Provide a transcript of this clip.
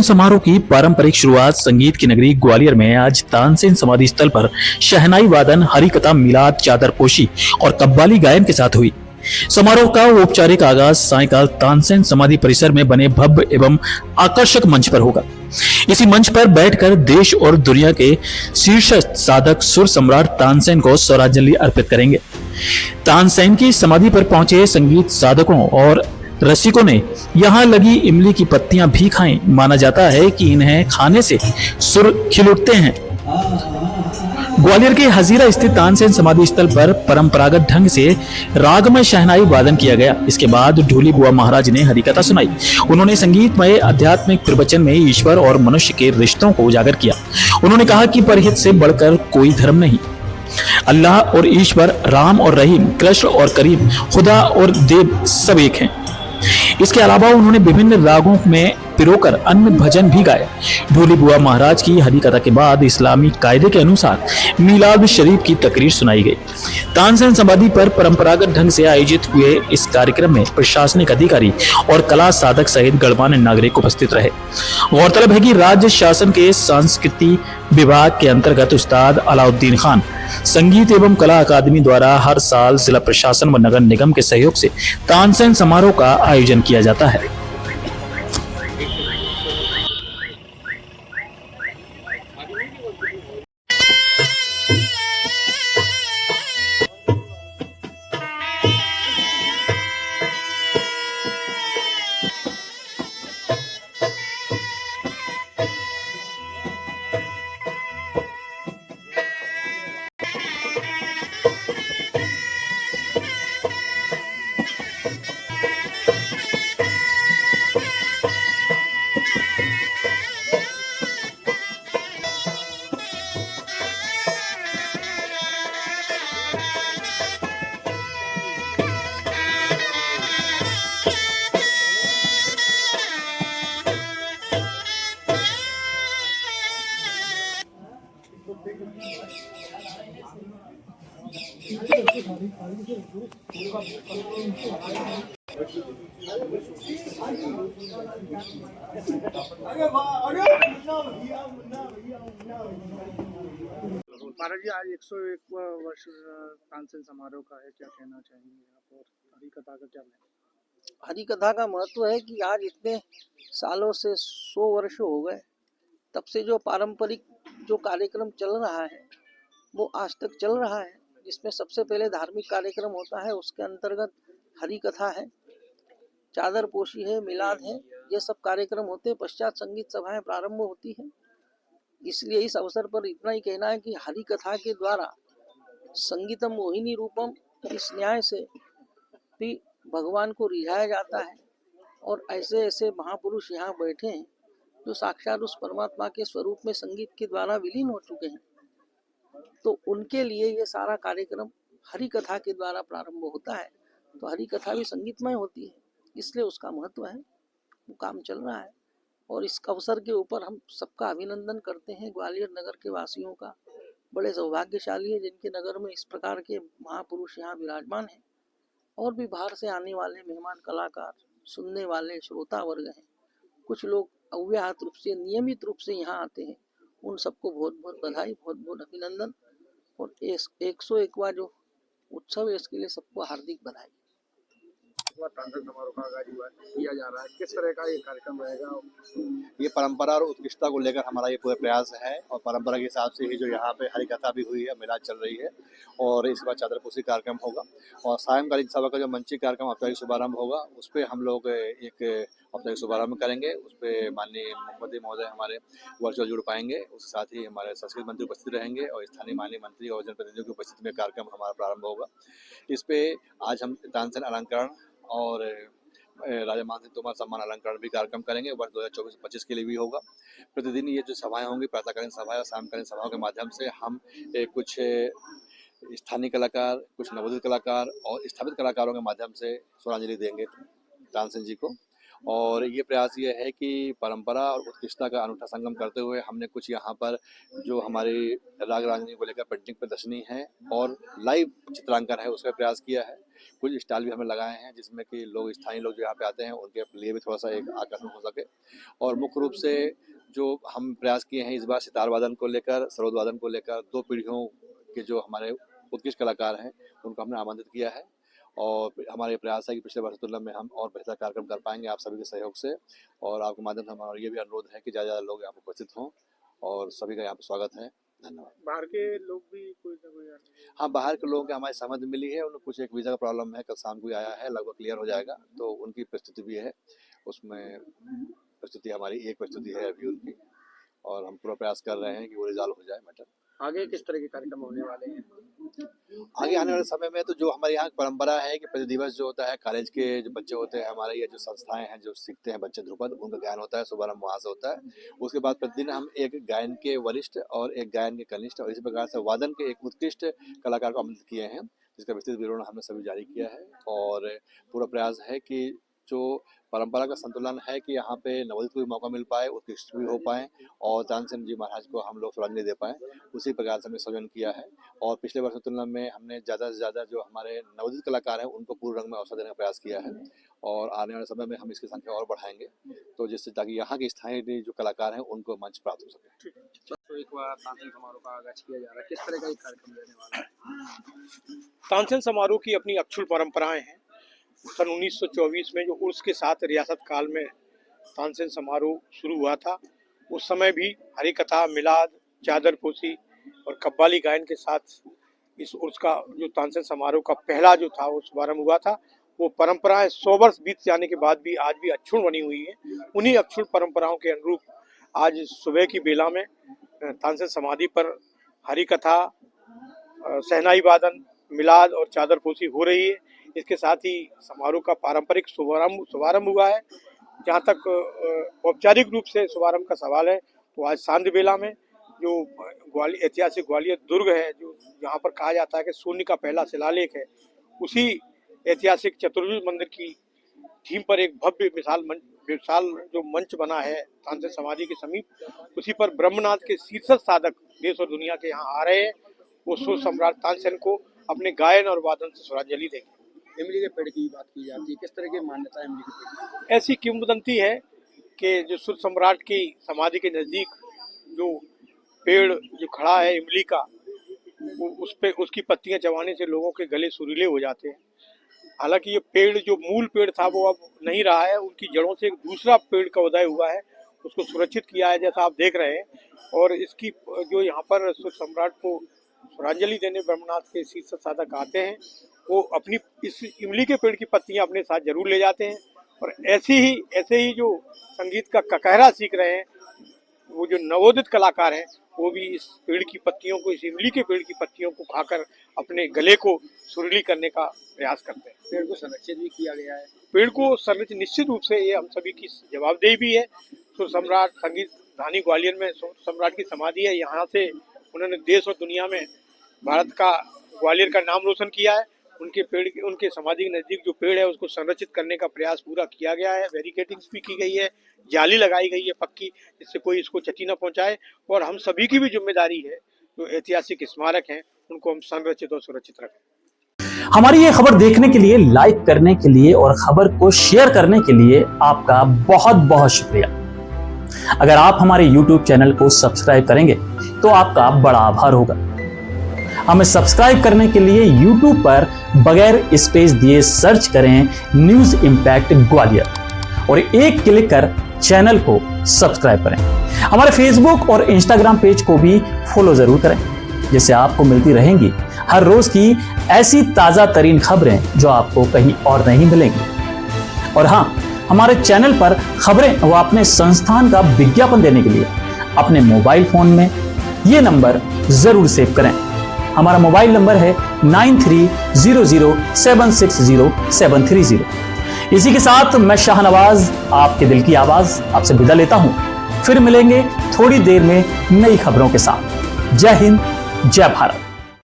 समारोह की पारंपरिक शुरुआत संगीत की नगरी ग्वालियर में आज तानसेन समाधि स्थल पर शहनाई वादन, हरिकथा, मिलाद, चादरपोशी और कव्वाली गायन के साथ हुई। समारोह का औपचारिक आगाज सायंकाल तानसेन समाधि परिसर में बने भव्य एवं आकर्षक मंच पर होगा। इसी मंच पर बैठकर देश और दुनिया के शीर्ष साधक सुर सम्राट तानसेन को स्वरांजलि अर्पित करेंगे। तानसेन की समाधि पर पहुंचे संगीत साधकों और रसिकों ने यहाँ लगी इमली की पत्तियां भी खाएं। माना जाता है कि इन्हें खाने से सुर खिल उठते हैं। ग्वालियर के हजीरा स्थित तानसेन समाधि स्थल पर परंपरागत ढंग से रागमय शहनाई वादन किया गया। इसके बाद ढोली बुआ महाराज ने हरिकथा सुनाई। उन्होंने संगीतमय आध्यात्मिक प्रवचन में ईश्वर और मनुष्य के रिश्तों को उजागर किया। उन्होंने कहा कि परहित से बढ़कर कोई धर्म नहीं। अल्लाह और ईश्वर, राम और रहीम, कृष्ण और करीम, खुदा और देव सब एक हैं। इसके अलावा उन्होंने विभिन्न रागों में पिरोकर अन्य भजन भी गाए। ढोली बुआ महाराज की हरिकथा के बाद इस्लामी कायदे के अनुसार मीलाद शरीफ की तकरीर सुनाई गई। तानसेन समाधि पर परंपरागत ढंग से आयोजित हुए इस कार्यक्रम में प्रशासनिक अधिकारी और कला साधक सहित गणमान्य नागरिक उपस्थित रहे। गौरतलब है कि राज्य शासन के संस्कृति विभाग के अंतर्गत उस्ताद अलाउद्दीन खान संगीत एवं कला अकादमी द्वारा हर साल जिला प्रशासन व नगर निगम के सहयोग से तानसेन समारोह का आयोजन किया जाता है। महाराज जी, आज 101 वर्ष तानसेन समारोह का है, क्या कहना चाहेंगे आप? और हरिकथा का क्या महत्व? हरिकथा का महत्व है कि आज इतने सालों से 100 वर्ष हो गए, तब से जो पारंपरिक जो कार्यक्रम चल रहा है वो आज तक चल रहा है, जिसमें सबसे पहले धार्मिक कार्यक्रम होता है, उसके अंतर्गत हरिकथा है, चादरपोशी है, मिलाद है, ये सब कार्यक्रम होते हैं। पश्चात संगीत सभाएं प्रारंभ होती है। इसलिए इस अवसर पर इतना ही कहना है कि हरिकथा के द्वारा संगीतम मोहिनी रूपम, इस न्याय से भी भगवान को रिझाया जाता है। और ऐसे ऐसे महापुरुष यहाँ बैठे हैं जो साक्षात उस परमात्मा के स्वरूप में संगीत के द्वारा विलीन हो चुके हैं, तो उनके लिए ये सारा कार्यक्रम हरिकथा के द्वारा प्रारंभ होता है। तो हरिकथा भी संगीतमय होती है, इसलिए उसका महत्व है, वो काम चल रहा है। और इस अवसर के ऊपर हम सबका अभिनंदन करते हैं। ग्वालियर नगर के वासियों का बड़े सौभाग्यशाली है जिनके नगर में इस प्रकार के महापुरुष यहाँ विराजमान हैं। और भी बाहर से आने वाले मेहमान, कलाकार, सुनने वाले श्रोता वर्ग हैं। कुछ लोग अव्याहत रूप से, नियमित रूप से यहाँ आते हैं। उन सबको बहुत बहुत बधाई, बहुत बहुत अभिनंदन। और 101वां जो उत्सव है इसके लिए सबको हार्दिक बधाई। तानसेन समारोह का आगाज किया जा रहा है, किस तरह का ये कार्यक्रम रहेगा? ये परंपरा और उत्कृष्टता को लेकर हमारा ये पूरा प्रयास है। और परंपरा के हिसाब से ही जो यहाँ पे हरिकथा भी हुई है, मिलाद चल रही है, और इसके बाद चादरपोशी कार्यक्रम होगा। और सायंकालीन सभा का जो मंचिक कार्यक्रम औपचारिक शुभारंभ होगा, उस पर हम लोग एक औपचारिक शुभारंभ करेंगे। उस पर माननीय मुख्यमंत्री महोदय हमारे वर्चुअल जुड़ पाएंगे। उसके साथ ही हमारे संस्कृति मंत्री उपस्थित रहेंगे और स्थानीय माननीय मंत्री और जनप्रतिनिधियों की उपस्थिति में कार्यक्रम हमारा प्रारंभ होगा। इस पे आज हम तानसेन अलंकरण और राजा मान सिंह तोमर सम्मान अलंकरण भी कार्यक्रम करेंगे। वर्ष 2024-25 के लिए भी होगा। प्रतिदिन ये जो सभाएं होंगी, प्रातःकालीन सभा और शामकालीन सभाओं के माध्यम से हम कुछ स्थानीय कलाकार, कुछ नवोदित कलाकार और स्थापित कलाकारों के माध्यम से स्वरांजलि देंगे तानसेन जी को। और ये प्रयास ये है कि परंपरा और उत्कृष्टता का अनूठा संगम करते हुए हमने कुछ यहाँ पर जो हमारी राग रागनी को लेकर पेंटिंग प्रदर्शनी है और लाइव चित्रांकन है, उसका प्रयास किया है। कुछ स्टॉल भी हमने लगाए हैं जिसमें कि लोग, स्थानीय लोग जो यहाँ पे आते हैं उनके लिए भी थोड़ा सा एक आकर्षण हो सके। और मुख्य रूप से जो हम प्रयास किए हैं इस बार सितार वादन को लेकर, सरोद वादन को लेकर, 2 पीढ़ियों के जो हमारे उत्कृष्ट कलाकार हैं उनको हमने आमंत्रित किया है। और हमारा ये प्रयास है कि पिछले वर्ष की तुलना में हम और बेहतर कार्यक्रम कर पाएंगे आप सभी के सहयोग से। और आपके माध्यम से हमारा ये भी अनुरोध है कि ज़्यादा लोग यहाँ पर उपस्थित हों और सभी का यहाँ पर स्वागत है। धन्यवाद। बाहर के लोग भी कोई ना कोई आते हैं? हाँ, बाहर के लोगों की हमारी सहमति मिली है, उन्हें कुछ एक वीज़ा का प्रॉब्लम है, कल शाम को ही आया है, लगभग क्लियर हो जाएगा, तो उनकी प्रस्तुति भी है, उसमें प्रस्तुति हमारी एक प्रस्तुति है अभी उनकी, और हम पूरा प्रयास कर रहे हैं कि वो रिजॉल्व हो जाए मैटर। आगे किस तरह के कार्यक्रम होने वाले हैं? आगे आने वाले समय में तो जो हमारे यहाँ परंपरा है कि प्रति दिवस जो होता है, कॉलेज के जो बच्चे होते हैं हमारे, ये जो संस्थाएं हैं जो सीखते हैं बच्चे ध्रुपद, उनका गायन होता है, शुभारंभ वहाँ से होता है। उसके बाद प्रतिदिन हम एक गायन के वरिष्ठ और एक गायन के कनिष्ठ और इसी प्रकार से वादन के एक उत्कृष्ट कलाकार को आमंत्रित किए हैं, जिसका विस्तृत विवरण हमने सभी जारी किया है। और पूरा प्रयास है कि जो परंपरा का संतुलन है कि यहाँ पे नवोदित को भी मौका मिल पाए, उत्कृष्ट भी हो पाए और तानसेन जी महाराज को हम लोग श्रद्धांजलि दे पाएँ, उसी प्रकार से हमने सृजन किया है। और पिछले वर्ष की तुलना में हमने ज़्यादा से ज़्यादा जो हमारे नवोदित कलाकार हैं उनको पूर्ण रंग में अवसर देने का प्रयास किया है और आने वाले समय में हम इसकी संख्या और बढ़ाएंगे, तो जिससे ताकि यहाँ के स्थानीय जो कलाकार हैं उनको मंच प्राप्त हो सके। तो एक बार तानसेन समारोह का आगाज किया जा रहा है, किस तरह का कार्यक्रम रहने वाला है? तानसेन समारोह की अपनी अक्षुण परंपराएं हैं। सन 1924 में जो उर्स के साथ रियासत काल में तानसेन समारोह शुरू हुआ था, उस समय भी हरि कथा, मिलाद, चादरपोशी और कव्वाली गायन के साथ इस उर्स का जो तानसेन समारोह का पहला जो था वो शुभारंभ हुआ था। वो परंपराएं 100 वर्ष बीत जाने के बाद भी आज भी अक्षुण बनी हुई है। उन्हीं अक्षुण परंपराओं के अनुरूप आज सुबह की बेला में तानसेन समाधि पर हरि कथा, शहनाई वादन, मिलाद और चादरपोशी हो रही है। इसके साथ ही समारोह का पारंपरिक शुभारंभ हुआ है। जहाँ तक औपचारिक रूप से शुभारंभ का सवाल है तो आज सांध्य बेला में जो ऐतिहासिक ग्वालियर दुर्ग है, जो यहाँ पर कहा जाता है कि शून्य का पहला शिलालेख है, उसी ऐतिहासिक चतुर्भुज मंदिर की थीम पर एक भव्य विशाल जो मंच बना है तानसेन समाधि के समीप, उसी पर ब्रह्मनाथ के शीर्षस्थ साधक देश और दुनिया के यहाँ आ रहे हैं। वो सुर सम्राट तानसेन को अपने गायन और वादन से श्रद्धांजलि देंगे। इमली के पेड़ की बात की जाती है, किस तरह की मान्यता है इमली के पेड़ की? ऐसी किंवदंती है कि जो सुर सम्राट की समाधि के नज़दीक जो पेड़ जो खड़ा है इमली का, वो उस पे उसकी पत्तियां चबाने से लोगों के गले सुरीले हो जाते हैं। हालांकि ये पेड़ जो मूल पेड़ था वो अब नहीं रहा है, उनकी जड़ों से एक दूसरा पेड़ का उदय हुआ है, उसको सुरक्षित किया है जैसा आप देख रहे हैं। और इसकी जो यहाँ पर सुर सम्राट को श्रद्धांजलि देने ब्रह्मनाथ के शीर्ष साधक आते हैं, वो अपनी इस इमली के पेड़ की पत्तियां अपने साथ जरूर ले जाते हैं। और ऐसे ही जो संगीत का ककहरा सीख रहे हैं वो जो नवोदित कलाकार हैं, वो भी इस पेड़ की पत्तियों को, इस इमली के पेड़ की पत्तियों को खाकर अपने गले को सुरीली करने का प्रयास करते हैं। पेड़ को संरक्षित भी किया गया है। पेड़ को संरक्षित निश्चित रूप से ये हम सभी की जवाबदेही भी है। सुर सम्राट संगीत धानी ग्वालियर में सुर सम्राट की समाधि है, यहाँ से उन्होंने देश और दुनिया में भारत का, ग्वालियर का नाम रोशन किया है। उनके समाधि के नज़दीक जो पेड़ है उसको संरक्षित करने का प्रयास पूरा किया गया है। बैरिकेडिंग्स भी की गई है, जाली लगाई गई है पक्की, जिससे कोई इसको क्षति न पहुंचाए। और हम सभी की भी जिम्मेदारी है, जो ऐतिहासिक स्मारक हैं उनको हम संरक्षित और सुरक्षित रखें। हमारी ये खबर देखने के लिए, लाइक करने के लिए और खबर को शेयर करने के लिए आपका बहुत बहुत शुक्रिया। अगर आप हमारे YouTube चैनल को सब्सक्राइब करेंगे तो आपका बड़ा आभार होगा। हमें सब्सक्राइब करने के लिए YouTube पर बगैर स्पेस दिए सर्च करें न्यूज इंपैक्ट ग्वालियर और एक क्लिक कर चैनल को सब्सक्राइब करें। हमारे फेसबुक और इंस्टाग्राम पेज को भी फॉलो जरूर करें, जिससे आपको मिलती रहेंगी हर रोज की ऐसी ताजा तरीन खबरें जो आपको कहीं और नहीं मिलेंगी। और हाँ, हमारे चैनल पर खबरें व अपने संस्थान का विज्ञापन देने के लिए अपने मोबाइल फोन में ये नंबर जरूर सेव करें। हमारा मोबाइल नंबर है 9300760730। इसी के साथ मैं शाहनवाज, आपके दिल की आवाज, आपसे विदा लेता हूं। फिर मिलेंगे थोड़ी देर में नई खबरों के साथ। जय हिंद, जय भारत।